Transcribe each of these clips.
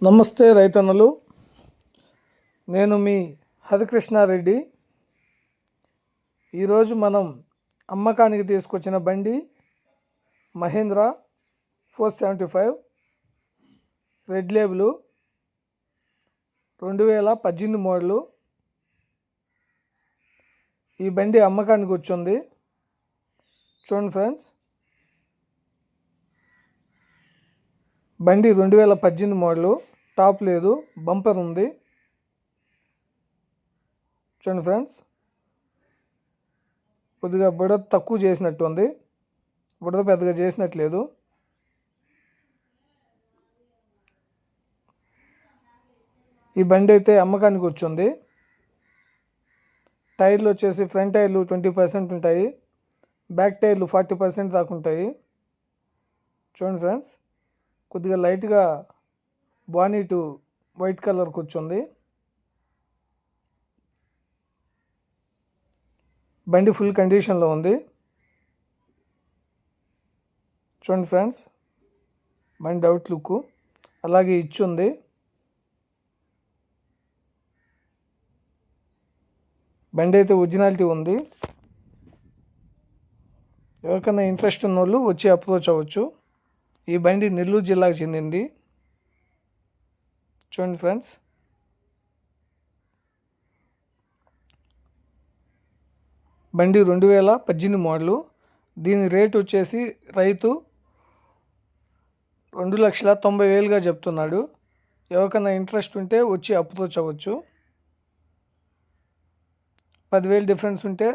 నమస్తే రైతన్నలు, నేను మీ హరికృష్ణారెడ్డి. ఈరోజు మనం అమ్మకానికి తీసుకొచ్చిన బండి మహీంద్రా 475 రెడ్ లేబుల్ 2018 మోడలు. ఈ బండి అమ్మకానికి వచ్చింది. చూడండి ఫ్రెండ్స్, బండి 2018 మోడలు, టాప్ లేదు, బంపర్ ఉంది. చూడండి ఫ్రెండ్స్, కొద్దిగా బుడద తక్కువ చేసినట్టు ఉంది, బుడద పెద్దగా చేసినట్లేదు. ఈ బండి అయితే అమ్మకానికి వచ్చింది. టైర్లు వచ్చేసి ఫ్రంట్ టైర్లు 20% ఉంటాయి, బ్యాక్ టైర్లు 40% దాకా ఉంటాయి. చూడండి ఫ్రెండ్స్, కొద్దిగా లైట్గా బానీటు వైట్ కలర్కి వచ్చింది. బండి ఫుల్ కండిషన్లో ఉంది. చూడండి ఫ్రెండ్స్, బండి అవుట్ లుక్ అలాగే ఇచ్చింది. బండి అయితే ఒరిజినాలిటీ ఉంది. ఎవరికైనా ఇంట్రెస్ట్ ఉన్న వాళ్ళు వచ్చి అప్రోచ్ అవ్వచ్చు. ఈ బండి నెల్లూరు జిల్లాకు చెందింది. చూడండి ఫ్రెండ్స్, బండి 2018 మోడలు. దీని రేట్ వచ్చేసి రైతు 2,90,000గా చెప్తున్నాడు. ఎవరికైనా ఇంట్రెస్ట్ ఉంటే వచ్చి అప్రోచ్ అవ్వచ్చు. 10,000 డిఫరెన్స్ ఉంటే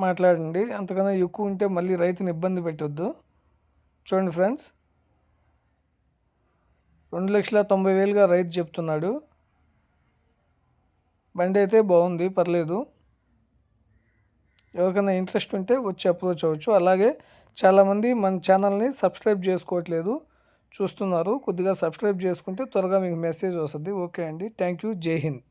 మాట్లాడండి, అంతకన్నా ఎక్కువ ఉంటే మళ్ళీ రైతుని ఇబ్బంది పెట్టొద్దు. చూడండి ఫ్రెండ్స్, 2,90,000గా రైతు చెప్తున్నాడు. బండి అయితే బాగుంది, పర్లేదు. ఎవరికైనా ఇంట్రెస్ట్ ఉంటే వచ్చి అప్రోచ్ అవ్వచ్చు. అలాగే చాలామంది మన ఛానల్ని సబ్స్క్రైబ్ చేసుకోవట్లేదు, చూస్తున్నారు. కొద్దిగా సబ్స్క్రైబ్ చేసుకుంటే త్వరగా మీకు మెసేజ్ వస్తుంది. ఓకే అండి, థ్యాంక్ యూ, జై హింద్.